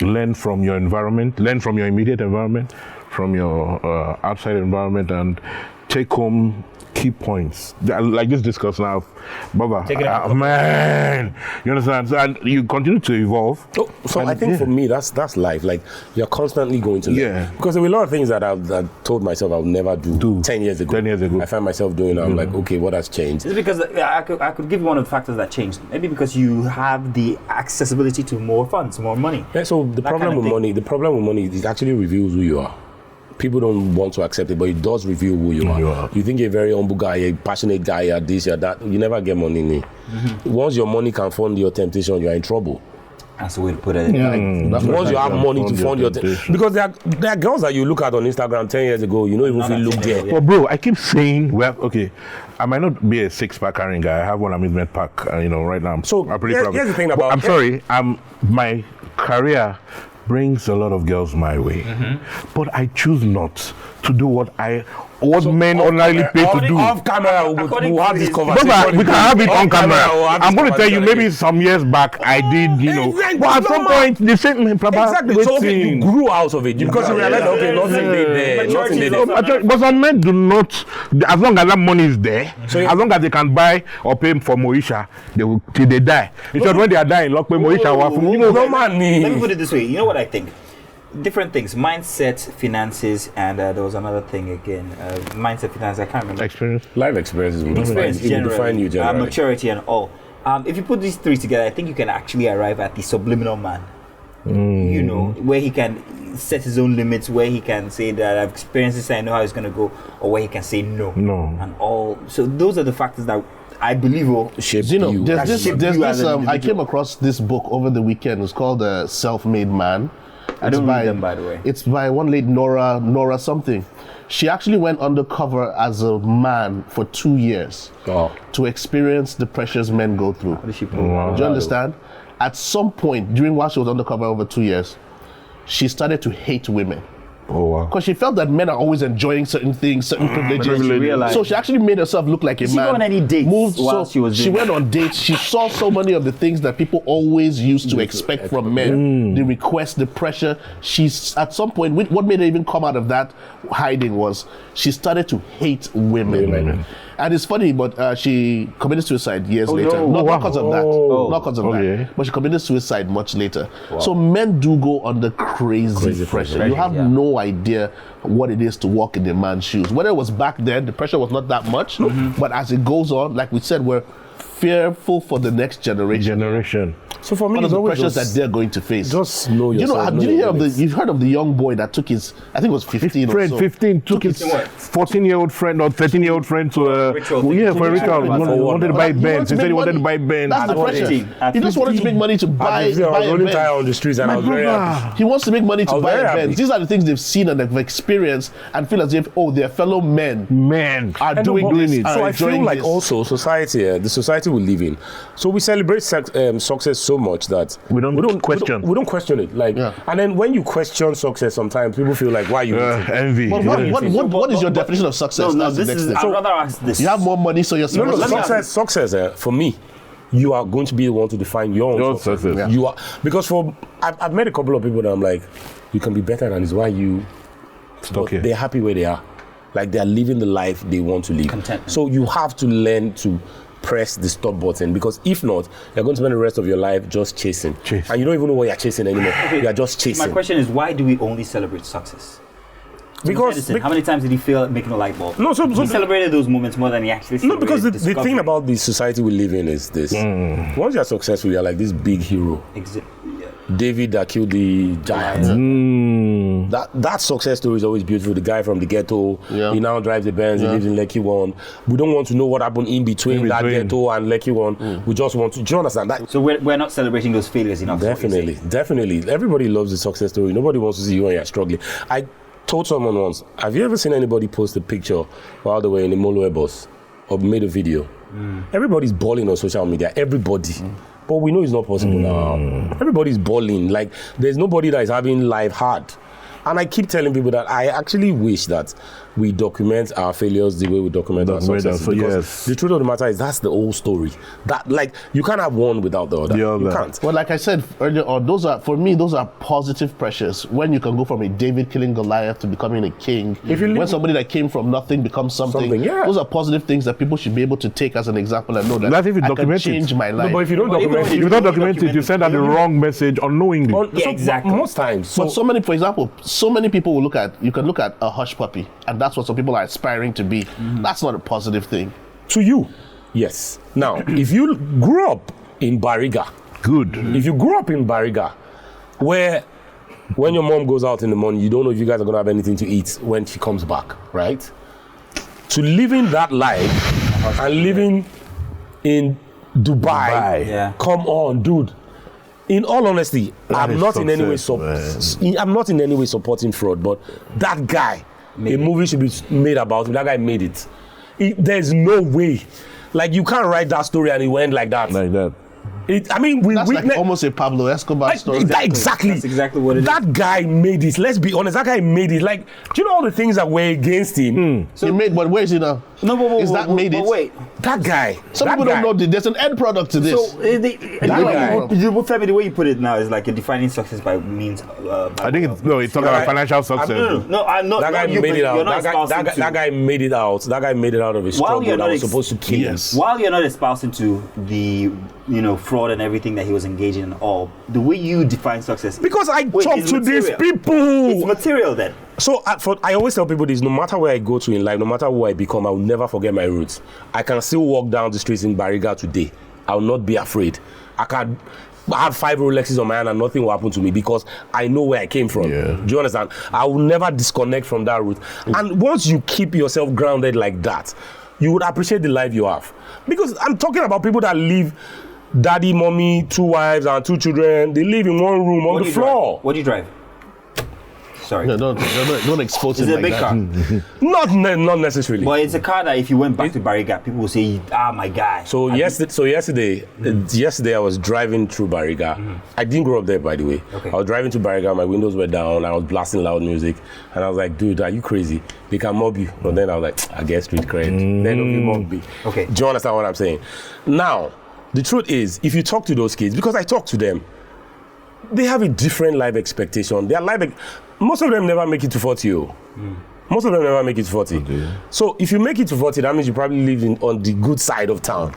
learn from your environment, learn from your immediate environment, from your outside environment, and take home key points. Like this discussion now, Baba, man, you understand? So, and you continue to evolve. So I think for me, that's life. Like, you're constantly going to learn. Yeah. Because there were a lot of things that I told myself I would never do 10 years ago. 10 years ago. I find myself doing it. I'm like, okay, what has changed? It's because I could give you one of the factors that changed. Maybe because you have the accessibility to more funds, more money. Yeah, so the problem with money, it actually reveals who you are. People don't want to accept it, but it does reveal who you are. You think you're a very humble guy, a passionate guy, you're this, you're that. You never get money. Once your money can fund your temptation, you're in trouble. That's the way to put it. Once you have money to fund your thing. Because there are girls that you look at on Instagram 10 years ago, you know, even if you look there. Well, bro, I keep saying, okay, I might not be a 6-pack carrying guy. I have one amusement park, right now. I'm pretty proud. Here's the thing about... I'm sorry, my career brings a lot of girls my way. But I choose not to do what men ordinarily pay to do. Off camera, we'll have this conversation. But we can have it on camera. I'm going to tell you, maybe some years back, I did, but at some point, they said, exactly. So, okay, you grew out of it because you realized, okay, nothing there. But some men do not, as long as that money is there, as long as they can buy or pay for Moesha, they will till they die. Because when they are dying, lock pay Moesha. Let me put it this way. You know what I think? Different things, mindset, finances, and there was another thing again. Mindset, finances, I can't remember. Life experiences will define you generally. Maturity and all. If you put these three together, I think you can actually arrive at the subliminal man. Where he can set his own limits, where he can say that I've experienced this, I know how it's going to go, or where he can say no. And all. So those are the factors that I believe will shape you. There's this I came across this book over the weekend. It's called Self-Made Man. I don't read them, by the way. It's by one lady, Nora something. She actually went undercover as a man for 2 years to experience the pressures men go through. How did she Do you understand? At some point, while she was undercover over 2 years, she started to hate women. Because she felt that men are always enjoying certain things, certain privileges. So she actually made herself look like a man. Did she go on any dates she went on dates. She saw so many of the things that people always used to expect from men. The request, the pressure. She's at some point, what made her even come out of that hiding was she started to hate women. And it's funny, but she committed suicide years later. Not because of that. Not because of that. But she committed suicide much later. So men do go under crazy pressure. You have no idea what it is to walk in a man's shoes. Whether it was back then, the pressure was not that much. But as it goes on, like we said, we're fearful for the next generation. So for me, one of the pressures that they're going to face. Just know yourself. You've heard of the young boy that took his, I think it was 15 friend, or so. 15 took his 14-year-old friend or 13-year-old friend to for a ritual. He wanted to buy Benz. He said he wanted to buy Benz. That's the pressure. He just wanted to make money to buy a Benz. On the streets and I was very happy. He wants to make money to buy a Benz. These are the things they've seen and they've experienced and feel as if, their fellow men are doing it. So I feel like also society, the society we live in, so we celebrate success so much that we don't question it. And then when you question success, sometimes people feel like, why you envy? What is your definition of success? I'd rather ask this. You have more money, so you're success for me, you are going to be the one to define your own success. Yeah. You are, because I've met a couple of people that I'm like, you can be better than this. Why you stuck here? They're happy where they are. Like they're living the life they want to live. Contentment. So you have to learn to press the stop button, because if not, you're going to spend the rest of your life just chasing. And you don't even know what you're chasing anymore. You're just chasing. My question is, why do we only celebrate success? Because how many times did he feel making a light bulb? No, he celebrated those moments more than he actually celebrated. No, because the thing about the society we live in is this: once you're successful, you're like this big hero. David that killed the giant. That success story is always beautiful. The guy from the ghetto, he now drives the Benz, he lives in Lekki 1. We don't want to know what happened in between that ghetto and Lekki 1. We just want to, do you understand that? So we're not celebrating those failures enough. Definitely. Everybody loves the success story. Nobody wants to see you when you're struggling. I told someone once, have you ever seen anybody post a picture while they were in a Moloe bus or made a video? Everybody's balling on social media. Everybody. But we know it's not possible now. Everybody's balling. Like, there's nobody that is having life hard. And I keep telling people that I actually wish that we document our failures the way we document our successes. Because the truth of the matter is that's the whole story. That, like, you can't have one without the other. You can't. Well, like I said earlier on, those are positive pressures. When you can go from a David killing Goliath to becoming a king. When somebody that came from nothing becomes something. Those are positive things that people should be able to take as an example and know that I can change my life. No, but if you don't document it, you send out the wrong message unknowingly. Exactly. Most times. But so many people will you can look at a hush puppy, and that's what some people are aspiring to be. That's not a positive thing. To you, yes. Now, if you grew up in Bariga, if you grew up in Bariga, where when your mom goes out in the morning, you don't know if you guys are going to have anything to eat when she comes back, right? To living that life and living in Dubai. Come on, dude. In all honesty, I'm is not in any way success, I'm not in any way supporting fraud, but that guy, a movie should be made about him. That guy made it. There's no way. Like, you can't write that story and it went like that. Like that. I mean, we That's witnessed like almost a Pablo Escobar story. Exactly. That's exactly what it is. That guy made it. Let's be honest. That guy made it. Like, do you know all the things that were against him? He made, but where is he now? No, Is that made it? wait. That guy. Some that people guy. don't know there's an end product to this. So the way you put it now is like a defining success by means. I think it's talking about financial success. I'm not. That guy you, made it out. you're not That guy made it out. That guy made it out of his While struggle you're that not was supposed to kill him. While you're not espousing to the fraud and everything that he was engaging in, all the way you define success. Because I talk it's to these material. people. It's material then. So I always tell people this: no matter where I go to in life, no matter who I become, I will never forget my roots. I can still walk down the streets in Bariga today. I will not be afraid. I can have 5 Rolexes on my hand and nothing will happen to me because I know where I came from. Yeah. Do you understand? I will never disconnect from that root. And once you keep yourself grounded like that, you would appreciate the life you have. Because I'm talking about people that live daddy, mommy, 2 wives and 2 children. They live in one room on the floor. What do you drive? Sorry. No, don't expose Is him it a like big that. car? Not necessarily. But it's a car that if you went back to Bariga, people will say, my guy. So yesterday I was driving through Bariga. I didn't grow up there, by the way. Okay. I was driving to Bariga, my windows were down, I was blasting loud music, and I was like, dude, are you crazy? They can mob you. But then I was like, I get street cred. Then you mob me. Okay. Do you understand what I'm saying? Now, the truth is, if you talk to those kids, because I talk to them, they have a different life expectation. Most of them never make it to 40. Most of them never make it to 40. Okay. So if you make it to 40, that means you probably live on the good side of town.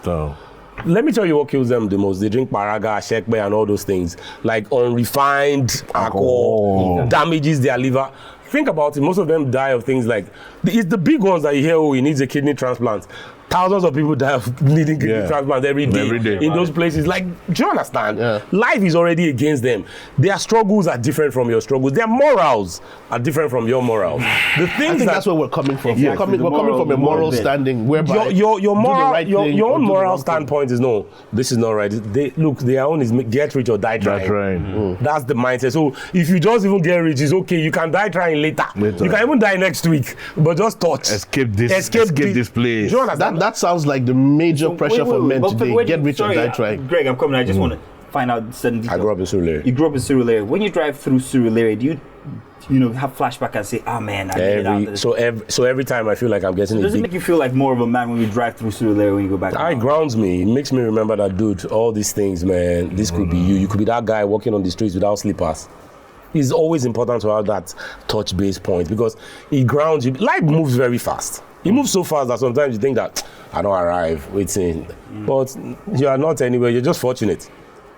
Let me tell you what kills them the most. They drink paraga, shekbe, and all those things. Like unrefined alcohol damages their liver. Think about it. Most of them die of things like, it's the big ones that you hear, he needs a kidney transplant. Thousands of people die of needing kidney transplant every day in those places. Like, do you understand? Yeah. Life is already against them. Their struggles are different from your struggles. Their morals are different from your morals. The things I think that's where we're coming from. Exactly. We're coming from a moral standing whereby your moral, your own moral standpoint. standpoint is no, this is not right. Their own is get rich or die trying. That's the mindset. So if you just even get rich, it's okay. You can die trying later. You can even die next week, but just touch. Escape this place. Do you understand? That sounds like the major pressure for men today. Get rich or die trying. Greg, I'm coming. I just want to find out certain details. I grew up in Surulere. You grew up in Surulere. When you drive through Surulere, do you have flashback and say, man, I made it out of this? So every time I feel like I'm getting Does it make you feel like more of a man when you drive through Surulere when you go back? It grounds me. It makes me remember that, dude, all these things, man, this could be you. You could be that guy walking on the streets without slippers. It's always important to have that touch base point because it grounds you. Life moves very fast. It moves so fast that sometimes you think that I don't arrive, waiting. But you are not anywhere, you're just fortunate.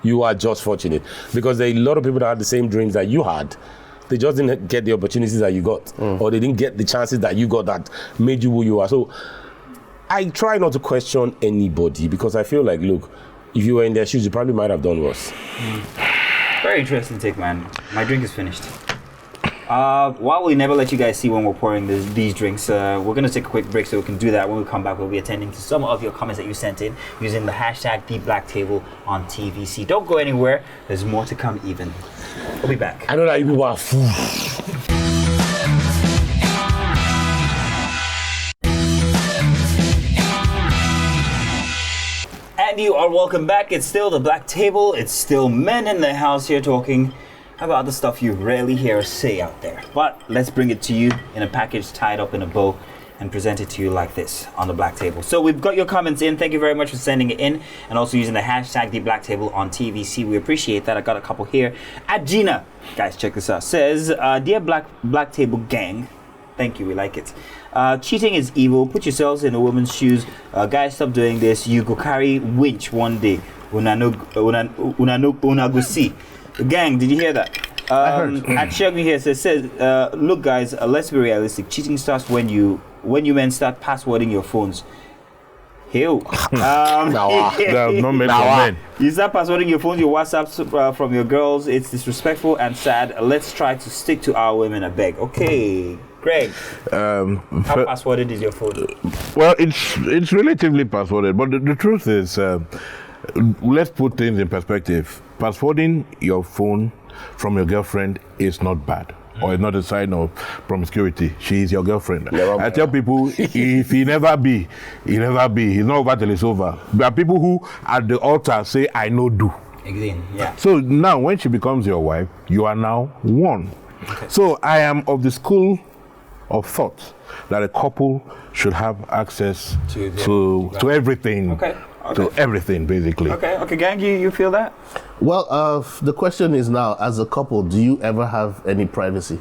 You are just fortunate. Because there are a lot of people that had the same dreams that you had. They just didn't get the opportunities that you got. Or they didn't get the chances that you got that made you who you are. So I try not to question anybody because I feel like, look, if you were in their shoes, you probably might have done worse. Very interesting take, man. My drink is finished. While we never let you guys see when we're pouring these drinks, we're going to take a quick break so we can do that. When we come back, we'll be attending to some of your comments that you sent in using the hashtag #BlackTable on TVC. Don't go anywhere. There's more to come even. We'll be back. I know that you people are fools. And you are welcome back. It's still the Black Table. It's still men in the house here talking about the stuff you rarely hear us say out there. But let's bring it to you in a package tied up in a bow and present it to you like this on the Black Table. So we've got your comments in. Thank you very much for sending it in and also using the hashtag #BlackTable on TVC. We appreciate that. I got a couple here. At Gina, guys, check this out. Says, dear Black Table gang, thank you, we like it. Cheating is evil. Put yourselves in a woman's shoes. Guys, stop doing this. You go carry winch one day. Una go see. Gang, did you hear that? I heard. At Shogun here says, look guys, let's be realistic. Cheating starts when you men start passwording your phones. Hell. Not made for men. You start passwording your phones, your WhatsApps from your girls. It's disrespectful and sad. Let's try to stick to our women, I beg. Okay. Greg, how passworded is your phone? Well, it's relatively passworded, but the truth is, let's put things in perspective. Passwording your phone from your girlfriend is not bad. Or it's not a sign of promiscuity. She is your girlfriend. I tell people, if he never be, he never be. He's not over till it's over. There are people who at the altar say, I know do. Again, yeah. So now when she becomes your wife, you are now one. Okay. So I am of the school of thought that a couple should have access to everything. Okay. To everything, basically. Okay, gang, you feel that? Well, the question is now, as a couple, do you ever have any privacy?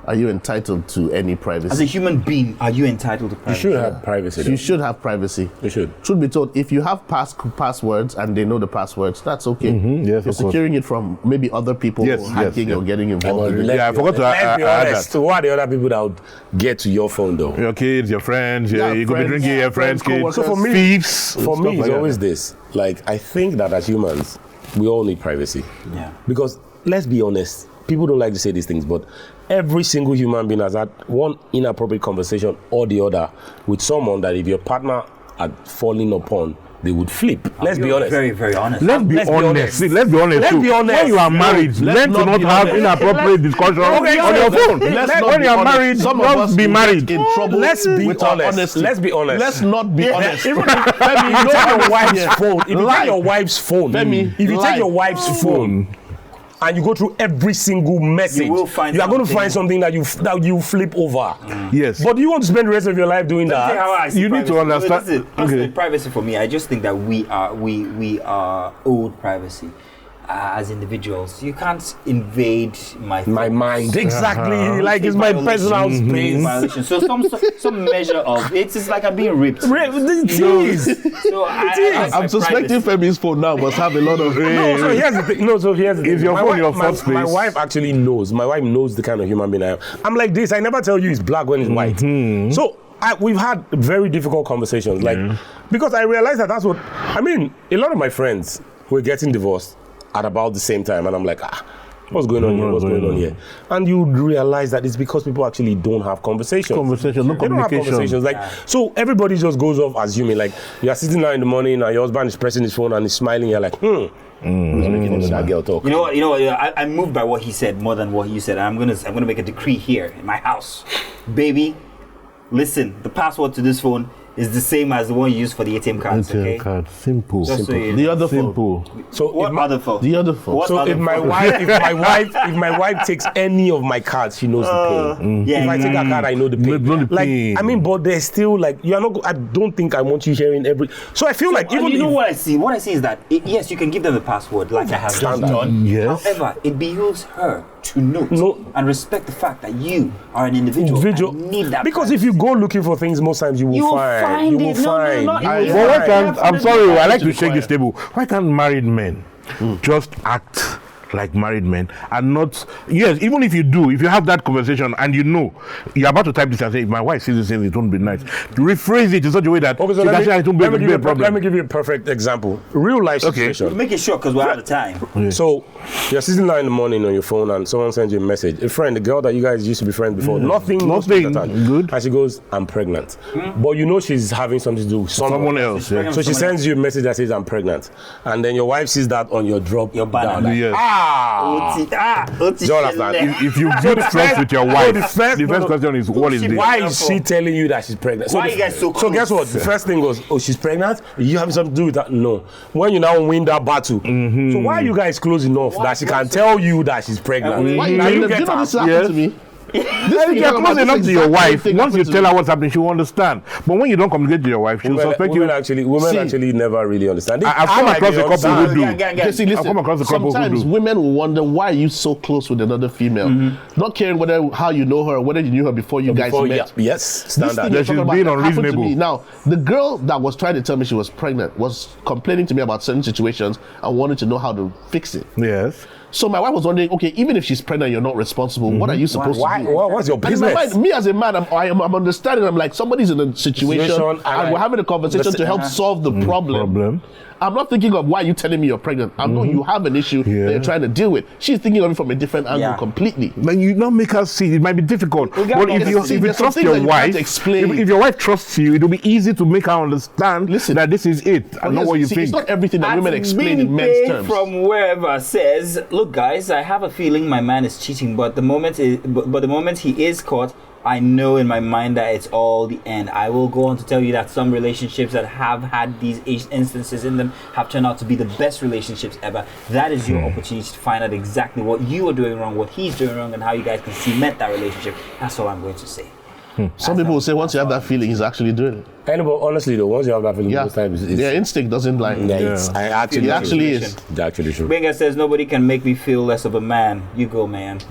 Are you entitled to any privacy? As a human being, are you entitled to privacy? You should have privacy. You should have privacy. You should. Truth be told, if you have passwords and they know the passwords, that's okay. Yes, you're securing it from maybe other people hacking or getting involved. I forgot to add that. So what are the other people that would get to your phone though? Your kids, your friends, you could be drinking your friends' kids. So for me, thieves. For me, it's always this. Like, I think that as humans, we all need privacy. Yeah. Because let's be honest, people don't like to say these things, but every single human being has had one inappropriate conversation or the other with someone that if your partner had fallen upon, they would flip. Let's be honest. Very, very honest. Let's be honest. Let's be honest. Let's be honest. When you are married, learn to not have inappropriate discussion on your phone. When you are married, don't be married. In trouble. Let's be honest. Let's be honest. Let's not be honest. Even if you take your wife's phone, if you take your wife's phone, if you take your wife's phone, and you go through every single message, you are going to find something that you flip over. Yes. But do you want to spend the rest of your life doing that? You need to understand. Okay. Privacy for me, I just think that we are owed privacy. As individuals, you can't invade my mind. Exactly, like it's my personal space. So some measure of it's like I'm being ripped. It is. So I'm suspecting Femi's phone now must have a lot of. No, so here's the thing. Is your phone your first space? My wife actually knows. My wife knows the kind of human being I am. I'm like this. I never tell you it's black when it's white. So we've had very difficult conversations, because I realized that's what I mean. A lot of my friends were getting divorced at about the same time, and I'm like, what's going on here? What's going on here? And you realize that it's because people actually don't have conversations. No communication. Don't have conversations. So everybody just goes off assuming, like, you are sitting there in the morning and your husband is pressing his phone and he's smiling. You're like, who's making that girl talk? You know what? I'm moved by what he said more than what you said. I'm gonna make a decree here in my house, baby. Listen, the password to this phone is the same as the one you use for the ATM cards. ATM card, simple. So the other simple. phone. So what other phone? The other phone. So if my wife takes any of my cards, she knows the pin. Yeah, if I take a card, I know the pin. Like, I mean, but there's still like you're not. I don't think I want you hearing every. So I feel like even you know what I see. What I see is that yes, you can give them the password like I have just done. Yes. However, it behooves her to note and respect the fact that you are an individual. And need that because privacy. if you go looking for things, most times you will find. You will find. I'm sorry, I like to shake this table. Why can't married men just act like married men and not, yes, even if you have that conversation and you know you're about to type this and say, if my wife sees this thing, it won't be nice. To rephrase it in such a way that it won't be a problem. Let me give you a perfect example. Real life situation. Make it short because we're out of time. Okay. So you're sitting there in the morning on your phone and someone sends you a message. A friend, the girl that you guys used to be friends before, nothing good. And she goes, I'm pregnant. But you know she's having something to do with someone else. Yeah. So she sends you a message that says, I'm pregnant. And then your wife sees that on your drop. Your banner. Yes. If you build trust with your wife, the first question is, what is this? Why is she telling you that she's pregnant? Why are you guys so close? So guess what? The first thing goes, oh, she's pregnant? You have something to do with that? No. When you now win that battle, so why are you guys close enough that she can tell you that she's pregnant? Now you get this happened to me. If you're close enough to your wife, once you tell her what's happening, she will understand. But when you don't communicate to your wife, she'll suspect you. Women actually never really understand. I've come across a couple who do. I've come across a couple who do. Sometimes women will wonder, why are you so close with another female? Not caring how you know her, whether you knew her before you guys met. Yes, standard. That she's being unreasonable. Now, the girl that was trying to tell me she was pregnant was complaining to me about certain situations and wanted to know how to fix it. Yes. So my wife was wondering, okay, even if she's pregnant, you're not responsible. What are you supposed to do? What's your business? Mind, me as a man, I'm understanding. I'm like, somebody's in a situation and we're having a conversation to help solve the problem. I'm not thinking of why you telling me you're pregnant. I know you have an issue that you're trying to deal with. She's thinking of it from a different angle completely. Then you not make her see. It might be difficult. But if you trust your wife, if your wife trusts you, it'll be easy to make her understand that this is it and not what you think. It's not everything that women explain in men's terms. From wherever says, look, guys, I have a feeling my man is cheating, but the moment he is caught, I know in my mind that it's all the end. I will go on to tell you that some relationships that have had these instances in them have turned out to be the best relationships ever. That is your opportunity to find out exactly what you are doing wrong, what he's doing wrong, and how you guys can cement that relationship. That's all I'm going to say. Some people will say once you have that feeling, he's actually doing it. But honestly, though, once you have that feeling, most times their instinct doesn't lie. It actually is. It's actually true. Benga says nobody can make me feel less of a man. You go, man.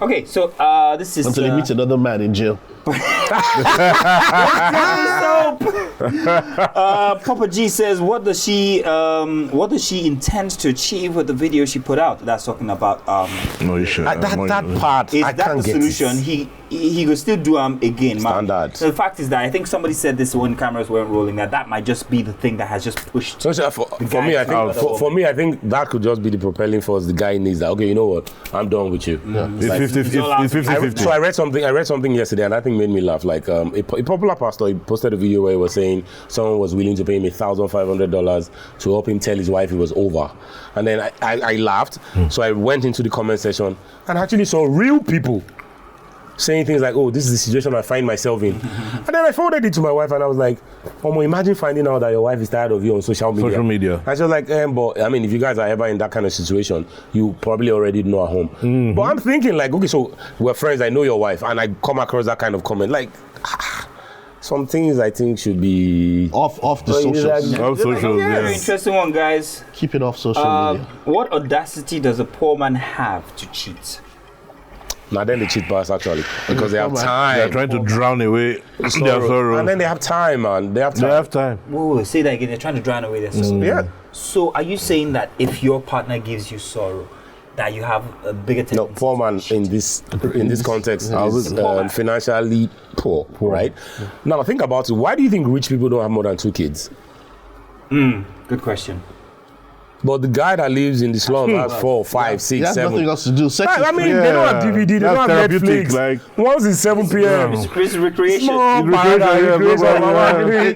Okay, so this is until he meets another man in jail. Papa G says, what does she intend to achieve with the video she put out? That's talking about no, you should. That part is I that can't the solution? He could still do again. Standard. So the fact is that I think somebody said this when cameras weren't rolling, that might just be the thing that has just pushed. So for me, I think that could just be the propelling force. The guy needs that. Okay, you know what? I'm done with you. Yeah. It's 50-50. So I read something yesterday, and I think made me laugh. Like a popular pastor, he posted a video where he was saying someone was willing to pay him $1,500 to help him tell his wife it was over, and then I laughed. So I went into the comment section and actually saw real people saying things like, oh, this is the situation I find myself in. And then I forwarded it to my wife and I was like, imagine finding out that your wife is tired of you on social media. And she was like, but I mean, if you guys are ever in that kind of situation, you probably already know at home. But I'm thinking like, okay, so we're friends, I know your wife, and I come across that kind of comment. Like, some things I think should be off the socials. Off socials, Very interesting one, guys. Keep it off social media. What audacity does a poor man have to cheat? Now then they cheat past actually because they have time. They're trying to drown away their sorrow. And then they have time, man. They have time. Whoa, say that again. They're trying to drown away their sorrow. Yeah. So are you saying that if your partner gives you sorrow, that you have a bigger tendency? No, poor man in this context is financially poor, right? Now think about it. Why do you think rich people don't have more than 2 kids? Good question. But the guy that lives in the slum has 4, 5, 6, 7. He has nothing else to do. They don't have DVD, they don't have Netflix. Like, once it's 7 p.m. It's recreation.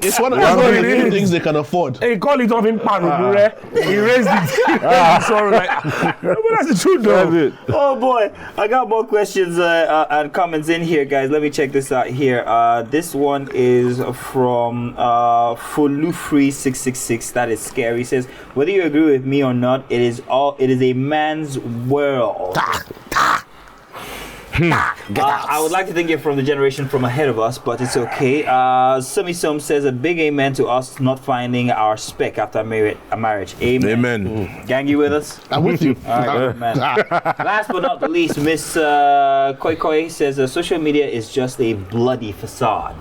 It's one of the things they can afford. They call it off in pan. He raised it. Sorry, but that's the truth, though. Oh boy, I got more questions and comments in here, guys. Let me check this out here. This one is from Fulufree666. That is scary. He says, whether you agree with me or not, it is a man's world. I would like to think you're from the generation from ahead of us, but it's okay. Sumi-Som says a big amen to us not finding our spec after a marriage. Amen. Gang, you with us? I'm with you. All right, man. Last but not the least, Miss Koi Koi says social media is just a bloody facade.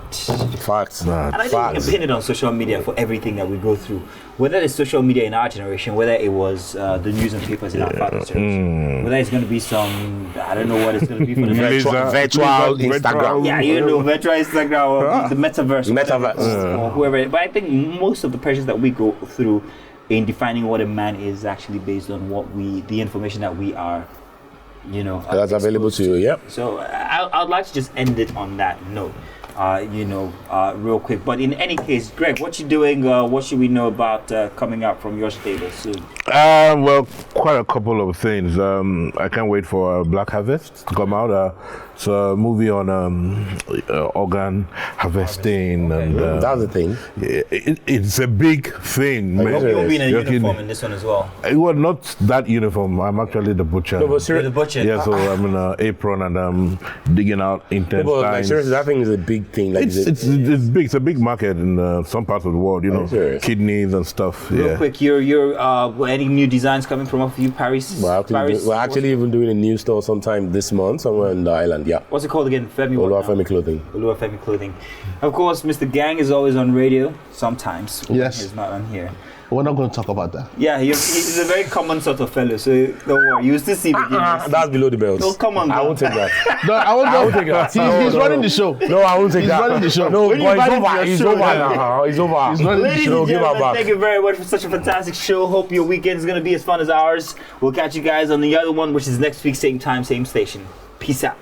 Facts. And I think we can pin it on social media for everything that we go through. Whether it's social media in our generation, whether it was the news and papers in our father's generation, whether it's going to be some, I don't know what it's going to be for the virtual Instagram. Yeah, virtual Instagram or the metaverse. Or whoever. But I think most of the pressures that we go through in defining what a man is actually based on the information that we are, that's available to you. Yep. So I'd like to just end it on that note. Real quick. But in any case, Greg, what you doing? What should we know about coming out from your stable soon? Well, quite a couple of things. I can't wait for Black Harvest to come out. It's a movie on organ harvesting, and that's the thing. It's a big thing. I hope you'll be in a uniform in this one as well. Well, not that uniform. I'm actually the butcher. No, but you're the butcher. Yeah, so I'm in an apron and I'm digging out intestines. Seriously, that thing is a big thing. Like, it's big. It's a big market in some parts of the world. Kidneys and stuff. Real quick, you're any new designs coming from off you, Paris? We're actually even doing a new store sometime this month somewhere in the island. Yeah. What's it called again? Oluwafemi Clothing. Oluwafemi Clothing. Of course, Mr. Gang is always on radio. Sometimes. Yes. He's not on here. We're not going to talk about that. Yeah, he's a very common sort of fellow, so don't worry. You still see beginners. That's below the belt. Oh, come on, I girl. won't take that. No, I won't take that. He's running the show. No, I won't take He's that. running the show. No, When you boy, invite it's him to over. your He's show, over yeah. now. He's over. He's running the Ladies show. and Give her gentlemen, back. thank you very much for such a fantastic show. Hope your weekend is going to be as fun as ours. We'll catch you guys on the other one, which is next week, same time, same station. Peace out.